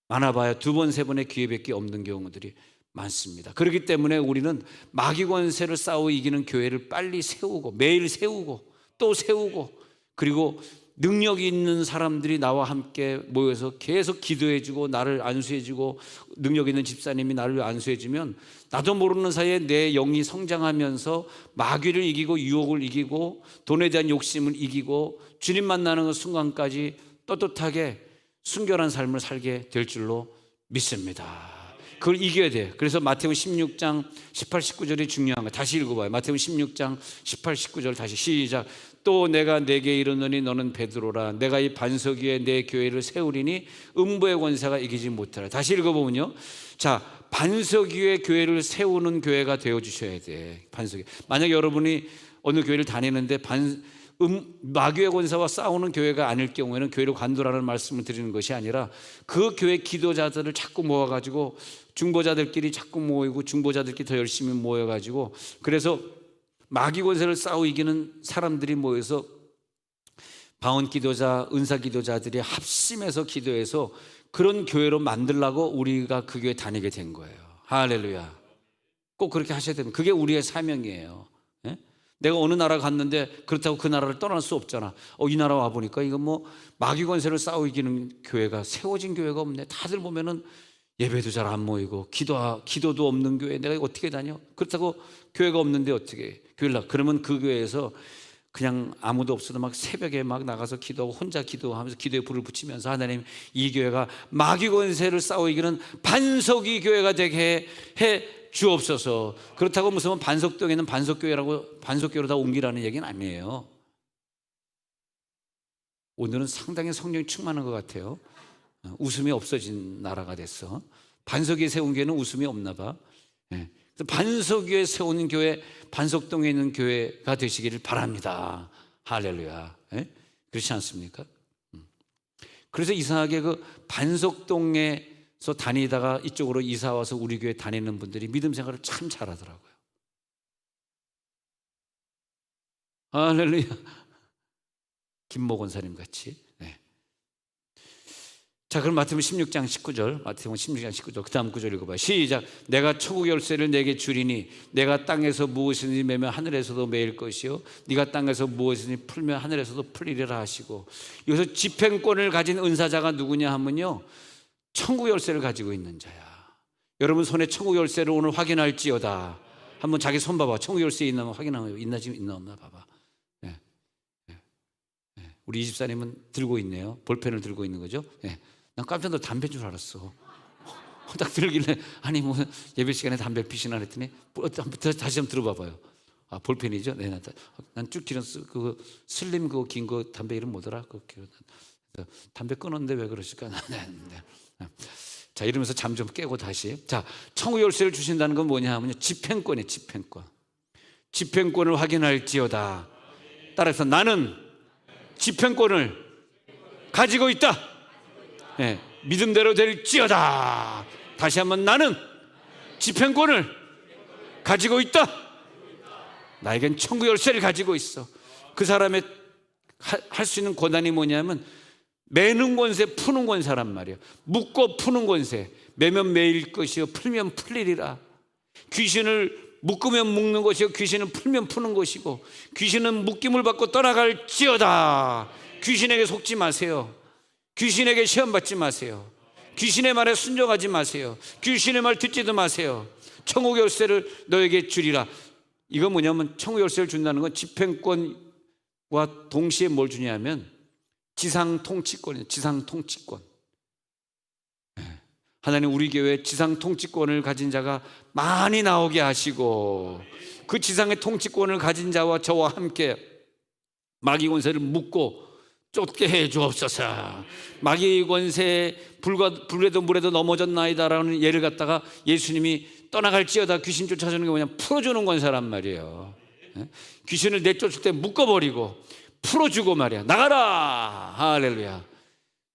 많아봐야 두 번, 세 번의 기회밖에 없는 경우들이 많습니다. 그렇기 때문에 우리는 마귀 권세를 싸워 이기는 교회를 빨리 세우고 매일 세우고 또 세우고, 그리고 능력이 있는 사람들이 나와 함께 모여서 계속 기도해주고 나를 안수해주고, 능력 있는 집사님이 나를 안수해주면 나도 모르는 사이에 내 영이 성장하면서 마귀를 이기고 유혹을 이기고 돈에 대한 욕심을 이기고 주님 만나는 그 순간까지 떳떳하게 순결한 삶을 살게 될 줄로 믿습니다. 그걸 이겨야 돼요. 그래서 마태복음 16장 18, 19절이 중요한 거예요. 다시 읽어봐요. 마태복음 16장 18, 19절 다시 시작. 또 내가 내게 이르노니 너는 베드로라. 내가 이 반석 위에 내 교회를 세우리니 음부의 권세가 이기지 못하라. 다시 읽어보면요. 자, 반석 위에 교회를 세우는 교회가 되어주셔야 돼. 반석 위에. 만약 여러분이 어느 교회를 다니는데 마귀의 권세와 싸우는 교회가 아닐 경우에는 교회로 관두라는 말씀을 드리는 것이 아니라 그 교회 기도자들을 자꾸 모아가지고 중보자들끼리 자꾸 모이고 중보자들끼리 더 열심히 모여가지고, 그래서 마귀 권세를 싸워 이기는 사람들이 모여서 방언 기도자, 은사 기도자들이 합심해서 기도해서 그런 교회로 만들라고 우리가 그 교회 다니게 된 거예요. 할렐루야. 꼭 그렇게 하셔야 됩니다. 그게 우리의 사명이에요. 내가 어느 나라 갔는데 그렇다고 그 나라를 떠날 수 없잖아. 이 나라 와보니까 이거 뭐 마귀 권세를 싸워 이기는 교회가 세워진 교회가 없네. 다들 보면은 예배도 잘 안 모이고 기도도 없는 교회, 내가 어떻게 다녀? 그렇다고 교회가 없는데 어떻게 교회를 그러면 그 교회에서 그냥 아무도 없어도 막 새벽에 막 나가서 기도하고 혼자 기도하면서 기도에 불을 붙이면서 하나님, 이 교회가 마귀 권세를 싸워 이기는 반석이 교회가 되게 해 주옵소서. 그렇다고 무슨 반석동에는 반석교회라고 반석교회로 다 옮기라는 얘기는 아니에요. 오늘은 상당히 성령이 충만한 것 같아요. 웃음이 없어진 나라가 됐어. 반석 위에 세운 교회는 웃음이 없나 봐. 반석 위에 세우는 교회, 반석동에 있는 교회가 되시기를 바랍니다. 할렐루야. 그렇지 않습니까? 그래서 이상하게 그 반석동에서 다니다가 이쪽으로 이사 와서 우리 교회 다니는 분들이 믿음 생활을 참 잘하더라고요. 할렐루야. 김모 권사님 같이. 자, 그럼 마태복음 16장 19절, 마태복음 16장 19절, 그 다음 구절 읽어봐요. 시작. 내가 천국 열쇠를 내게 주리니 내가 땅에서 무엇이든지 매면 하늘에서도 매일 것이요 네가 땅에서 무엇이든지 풀면 하늘에서도 풀리리라 하시고, 여기서 집행권을 가진 은사자가 누구냐 하면요, 천국 열쇠를 가지고 있는 자야. 여러분 손에 천국 열쇠를 오늘 확인할지어다. 한번 자기 손 봐봐. 천국 열쇠 있나 확인하면 있나, 지금 있나 없나 봐봐. 우리 이 집사님은 들고 있네요. 볼펜을 들고 있는 거죠. 난 깜짝 놀라 담배인 줄 알았어. 딱 들길래 아니 뭐 예배 시간에 담배 피시나 했더니 다시 한번 들어봐봐요. 아, 볼펜이죠. 네, 난 쭉 길은 그 슬림 그 긴 거 담배 이름 뭐더라? 그 담배 끊었는데 왜 그러실까? 자, 이러면서 잠 좀 깨고 다시. 자, 천국 열쇠를 주신다는 건 뭐냐 하면요, 집행권이에요. 집행권을 확인할지어다. 따라서 나는 집행권을 가지고 있다. 믿음대로 될지어다. 다시 한번, 나는 집행권을 가지고 있다. 나에겐 천국 열쇠를 가지고 있어. 그 사람의 할 수 있는 권한이 뭐냐면 매는 권세, 푸는 권세란 말이에요. 묶고 푸는 권세. 매면 매일 것이요 풀면 풀리리라. 귀신을 묶으면 묶는 것이요 귀신은 풀면 푸는 것이고, 귀신은 묶임을 받고 떠나갈지어다. 귀신에게 속지 마세요. 귀신에게 시험받지 마세요. 귀신의 말에 순종하지 마세요. 귀신의 말 듣지도 마세요. 천국 열쇠를 너에게 주리라. 이건 뭐냐면 천국 열쇠를 준다는 건 집행권과 동시에 뭘 주냐면 지상 통치권이에요. 지상 통치권. 하나님, 우리 교회에 지상 통치권을 가진 자가 많이 나오게 하시고 그 지상의 통치권을 가진 자와 저와 함께 마귀 권세를 묶고 쫓게 해 주옵소서. 마귀 권세에 불에도 물에도 넘어졌나이다라는 예를 갖다가 예수님이 떠나갈지어다 귀신 쫓아주는 게 뭐냐, 풀어주는 권세란 말이에요. 귀신을 내쫓을 때 묶어버리고 풀어주고 말이야. 나가라. 할렐루야.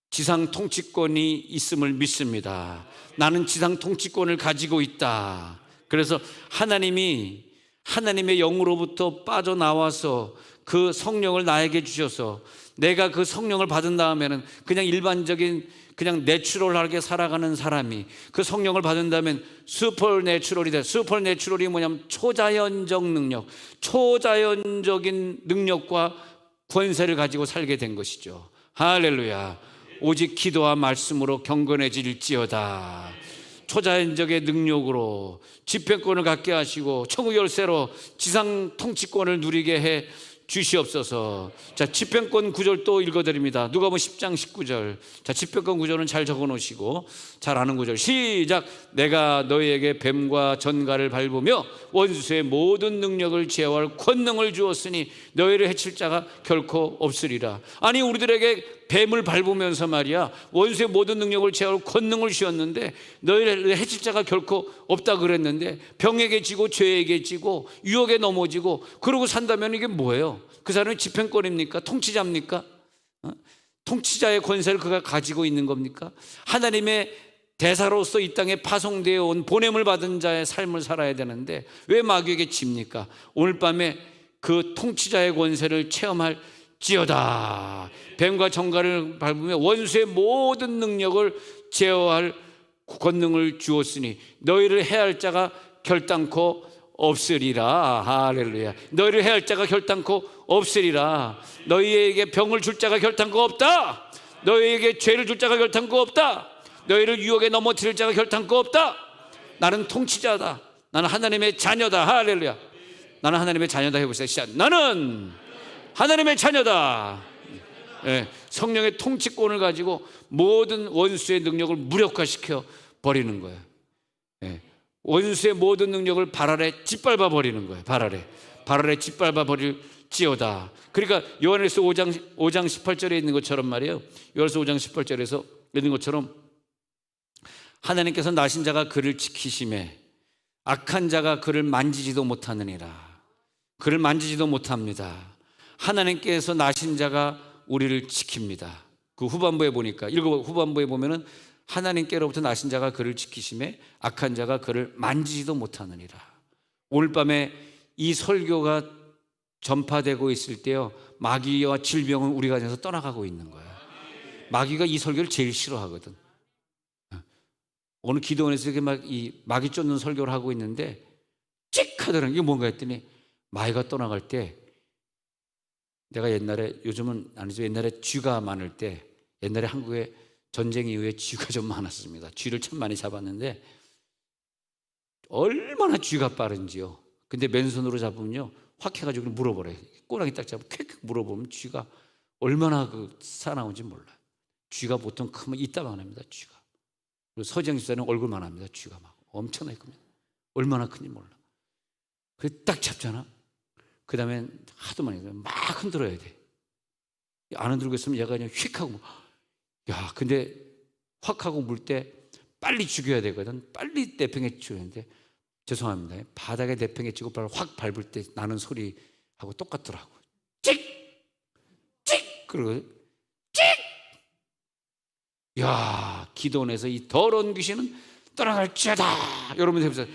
지상 통치권이 있음을 믿습니다. 나는 지상 통치권을 가지고 있다. 그래서 하나님의 영으로부터 빠져나와서 그 성령을 나에게 주셔서 내가 그 성령을 받은 다음에는 그냥 일반적인 그냥 내추럴하게 살아가는 사람이 그 성령을 받은 다음엔 슈퍼내추럴이 돼. 슈퍼내추럴이 뭐냐면 초자연적 능력, 초자연적인 능력과 권세를 가지고 살게 된 것이죠. 할렐루야. 오직 기도와 말씀으로 경건해질지어다. 초자연적의 능력으로 집행권을 갖게 하시고 천국 열쇠로 지상 통치권을 누리게 해 주시옵소서. 자, 집행권 구절 또 읽어드립니다. 누가복음 10장 19절. 자, 집행권 구절은 잘 적어놓으시고 잘 아는 구절 시작. 내가 너희에게 뱀과 전갈을 밟으며 원수의 모든 능력을 제어할 권능을 주었으니 너희를 해칠 자가 결코 없으리라. 아니, 우리들에게 뱀을 밟으면서 말이야 원수의 모든 능력을 제어할 권능을 주었는데 너희를 해칠 자가 결코 없다 그랬는데 병에게 지고 죄에게 지고 유혹에 넘어지고 그러고 산다면 이게 뭐예요? 그 사람이 집행권입니까? 통치자입니까? 통치자의 권세를 그가 가지고 있는 겁니까? 하나님의 대사로서 이 땅에 파송되어 온 보냄을 받은 자의 삶을 살아야 되는데 왜 마귀에게 집니까? 오늘 밤에 그 통치자의 권세를 체험할 지어다. 뱀과 정갈을 밟으며 원수의 모든 능력을 제어할 권능을 주었으니 너희를 해할 자가 결단코 없으리라. 할렐루야. 너희를 해할 자가 결단코 없으리라. 너희에게 병을 줄 자가 결단코 없다. 너희에게 죄를 줄 자가 결단코 없다. 너희를 유혹에 넘어뜨릴 자가 결단코 없다. 나는 통치자다. 나는 하나님의 자녀다. 할렐루야. 나는 하나님의 자녀다 해보세요. 시작. 나는 하나님의 자녀다. 네, 성령의 통치권을 가지고 모든 원수의 능력을 무력화시켜 버리는 거예요. 네, 원수의 모든 능력을 발 아래 짓밟아 버리는 거예요. 발 아래 짓밟아 버릴지어다. 그러니까 요한일서 5장 18절에 있는 것처럼 말이에요. 요한일서 5장 18절에서 있는 것처럼 하나님께서 나신 자가 그를 지키심에 악한 자가 그를 만지지도 못하느니라. 그를 만지지도 못합니다. 하나님께서 나신 자가 우리를 지킵니다. 그 후반부에 보니까 후반부에 보면은 하나님께로부터 나신 자가 그를 지키심에 악한 자가 그를 만지지도 못하느니라. 오늘 밤에 이 설교가 전파되고 있을 때요 마귀와 질병은 우리 가정에서 떠나가고 있는 거예요. 마귀가 이 설교를 제일 싫어하거든. 오늘 기도원에서 이렇게 막 이 마귀 쫓는 설교를 하고 있는데 찍 하더라는 이게 뭔가 했더니 마귀가 떠나갈 때 내가 요즘은 아니죠. 옛날에 쥐가 많을 때 옛날에 한국에 전쟁 이후에 쥐가 좀 많았습니다. 쥐를 참 많이 잡았는데 얼마나 쥐가 빠른지요. 근데 맨손으로 잡으면요 확 해가지고 물어버려요. 꼬랑이 딱 잡고 쾌쾌 물어보면 쥐가 얼마나 사나운지 몰라요. 쥐가 보통 크면 이따만 합니다. 쥐가. 그리고 서지영 집사는 얼굴만 합니다. 쥐가 막 엄청나게 큽니다. 얼마나 큰지 몰라. 그래 딱 잡잖아. 그 다음에 하도 많이 막 흔들어야 돼. 안 흔들고 있으면 얘가 그냥 휙 하고 야 근데 확 하고 물 때 빨리 죽여야 되거든. 빨리 내팽개 쳐야 되는데 죄송합니다. 바닥에 내팽개 치고 확 밟을 때 나는 소리하고 똑같더라고. 찍! 찍! 그러고 찍! 야 기도원에서 이 더러운 귀신은 떠나갈지어다. 여러분 해보세요.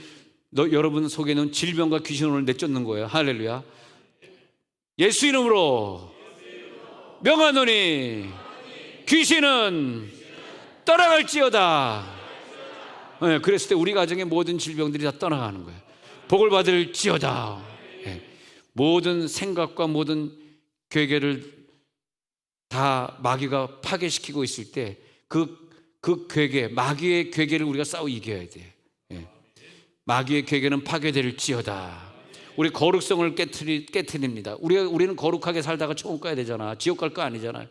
여러분 속에 있는 질병과 귀신을 내쫓는 거예요. 할렐루야. 예수 이름으로 명하노니 귀신은 떠나갈지어다. 네, 그랬을 때 우리 가정의 모든 질병들이 다 떠나가는 거예요. 복을 받을지어다. 네, 모든 생각과 모든 괴계를 다 마귀가 파괴시키고 있을 때 그 괴계, 마귀의 괴계를 우리가 싸워 이겨야 돼요. 네. 마귀의 괴계는 파괴될지어다. 우리 거룩성을 깨트립니다. 우리는 거룩하게 살다가 천국 가야 되잖아. 지옥 갈 거 아니잖아요.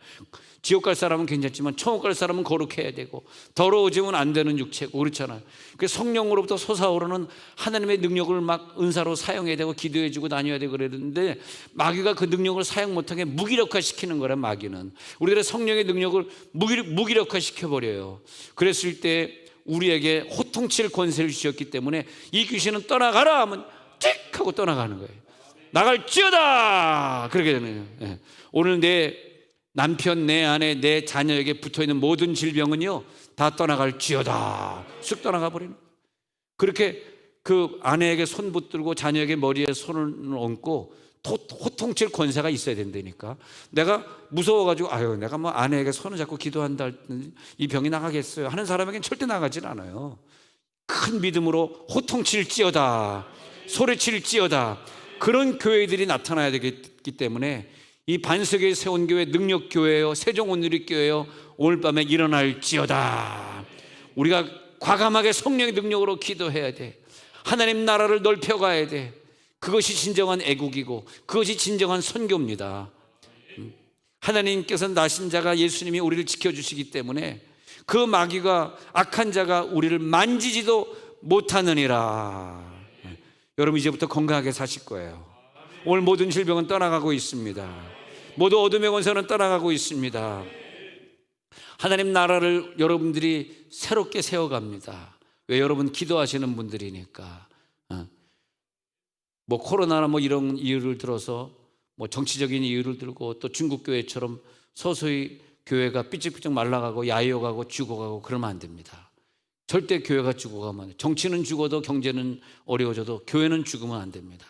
지옥 갈 사람은 괜찮지만 천국 갈 사람은 거룩해야 되고 더러워지면 안 되는 육체고 그렇잖아요. 그 성령으로부터 솟아오르는 하나님의 능력을 막 은사로 사용해야 되고 기도해 주고 다녀야 되고 그랬는데 마귀가 그 능력을 사용 못하게 무기력화시키는 거란 마귀는. 우리들의 성령의 능력을 무기력화시켜버려요. 그랬을 때 우리에게 호통칠 권세를 주셨기 때문에 이 귀신은 떠나가라 하면 틱 하고 떠나가는 거예요. 나갈지어다 그렇게 되네요. 예. 오늘 내 남편, 내 아내, 내 자녀에게 붙어있는 모든 질병은요 다 떠나갈지어다 쑥 떠나가 버리는 거예요. 그렇게 그 아내에게 손 붙들고 자녀에게 머리에 손을 얹고 호통칠 권세가 있어야 된다니까. 내가 무서워가지고 내가 뭐 아내에게 손을 잡고 기도한다 이 병이 나가겠어요 하는 사람에겐 절대 나가질 않아요. 큰 믿음으로 호통칠지어다 소리칠지어다 그런 교회들이 나타나야 되기 때문에 이 반석에 세운 교회 능력교회요 세종온누리교회요 오늘 밤에 일어날지어다. 우리가 과감하게 성령의 능력으로 기도해야 돼. 하나님 나라를 넓혀가야 돼. 그것이 진정한 애국이고 그것이 진정한 선교입니다. 하나님께서 나신 자가 예수님이 우리를 지켜주시기 때문에 그 마귀가 악한 자가 우리를 만지지도 못하느니라. 여러분 이제부터 건강하게 사실 거예요. 오늘 모든 질병은 떠나가고 있습니다. 모두 어둠의 권세는 떠나가고 있습니다. 하나님 나라를 여러분들이 새롭게 세워갑니다. 왜? 여러분 기도하시는 분들이니까. 뭐 코로나나 뭐 이런 이유를 들어서 뭐 정치적인 이유를 들고 또 중국 교회처럼 서서히 교회가 삐쩍삐쩍 말라가고 야이어가고 죽어가고 그러면 안 됩니다. 절대 교회가 죽어가면 안 돼요. 정치는 죽어도 경제는 어려워져도 교회는 죽으면 안 됩니다.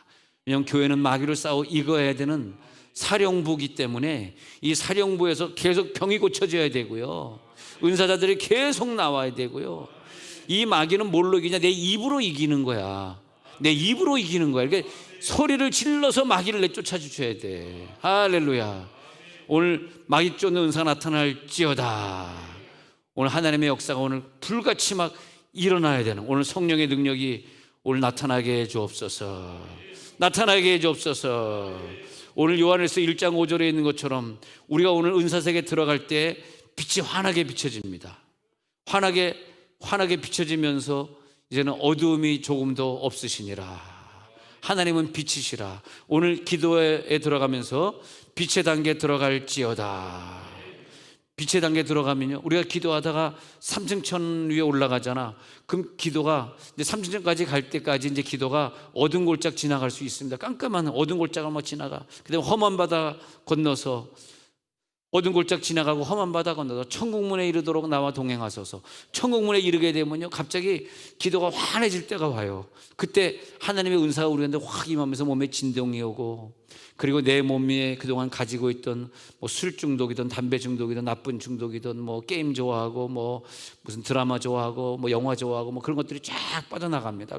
왜냐하면 교회는 마귀를 싸워 이겨야 되는 사령부이기 때문에 이 사령부에서 계속 병이 고쳐져야 되고요. 은사자들이 계속 나와야 되고요. 이 마귀는 뭘로 이기냐? 내 입으로 이기는 거야. 내 입으로 이기는 거야. 그러니까 소리를 질러서 마귀를 내쫓아 주셔야 돼. 할렐루야. 오늘 마귀 쫓는 은사 나타날지어다. 오늘 하나님의 역사가 오늘 불같이 막 일어나야 되는 오늘 성령의 능력이 오늘 나타나게 해 주옵소서. 나타나게 해 주옵소서. 오늘 요한일서 1장 5절에 있는 것처럼 우리가 오늘 은사색에 들어갈 때 빛이 환하게 비춰집니다. 환하게 비춰지면서 이제는 어두움이 조금도 없으시니라. 하나님은 빛이시라. 오늘 기도에 들어가면서 빛의 단계에 들어갈지어다. 빛의 단계에 들어가면요, 우리가 기도하다가 3층천 위에 올라가잖아. 그럼 기도가 이제 3층천까지 갈 때까지 이제 기도가 어두운 골짝 지나갈 수 있습니다. 깜깜한 어두운 골짝을 막 지나가. 그다음에 험한 바다 건너서 어두운 골짝 지나가고 험한 바다 건너서 천국문에 이르도록 나와 동행하소서. 천국문에 이르게 되면요, 갑자기 기도가 환해질 때가 와요. 그때 하나님의 은사가 우리한테 확 임하면서 몸에 진동이 오고, 그리고 내 몸에 그동안 가지고 있던 뭐 술 중독이든 담배 중독이든 나쁜 중독이든 뭐 게임 좋아하고 뭐 무슨 드라마 좋아하고 뭐 영화 좋아하고 뭐 그런 것들이 쫙 빠져나갑니다.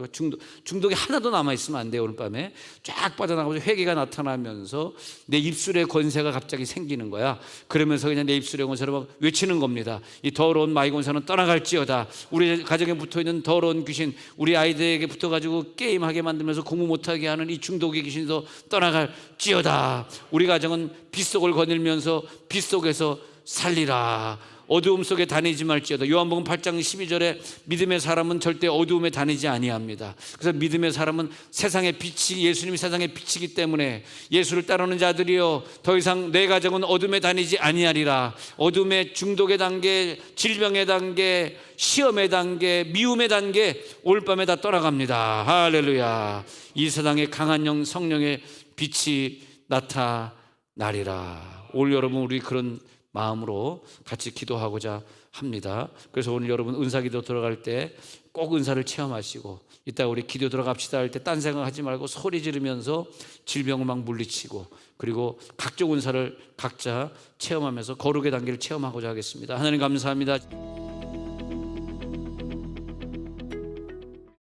중독이 하나도 남아있으면 안 돼요. 오늘 밤에 쫙 빠져나가면서 회개가 나타나면서 내 입술에 권세가 갑자기 생기는 거야. 그러면서 그냥 내 입술에 권세를 막 외치는 겁니다. 이 더러운 마귀 권세는 떠나갈지어다. 우리 가정에 붙어있는 더러운 귀신, 우리 아이들에게 붙어가지고 게임하게 만들면서 공부 못하게 하는 이 중독의 귀신도 떠나갈지어다. 우리 가정은 빛 속을 거닐면서 빛 속에서 살리라. 어두움 속에 다니지 말지어다. 요한복음 8장 12절에 믿음의 사람은 절대 어두움에 다니지 아니합니다. 그래서 믿음의 사람은 세상의 빛이, 예수님이 세상의 빛이기 때문에 예수를 따르는 자들이여 더 이상 내 가정은 어둠에 다니지 아니하리라. 어둠의 중독의 단계, 질병의 단계, 시험의 단계, 미움의 단계 오늘 밤에 다 떠나갑니다. 할렐루야. 이 세상에 강한 성령의 빛이 나타나리라. 오늘 여러분 우리 그런 마음으로 같이 기도하고자 합니다. 그래서 오늘 여러분 은사기도 들어갈 때 꼭 은사를 체험하시고, 이따 우리 기도 들어갑시다 할 때 딴 생각하지 말고 소리 지르면서 질병을 막 물리치고, 그리고 각종 은사를 각자 체험하면서 거룩의 단계를 체험하고자 하겠습니다. 하나님 감사합니다.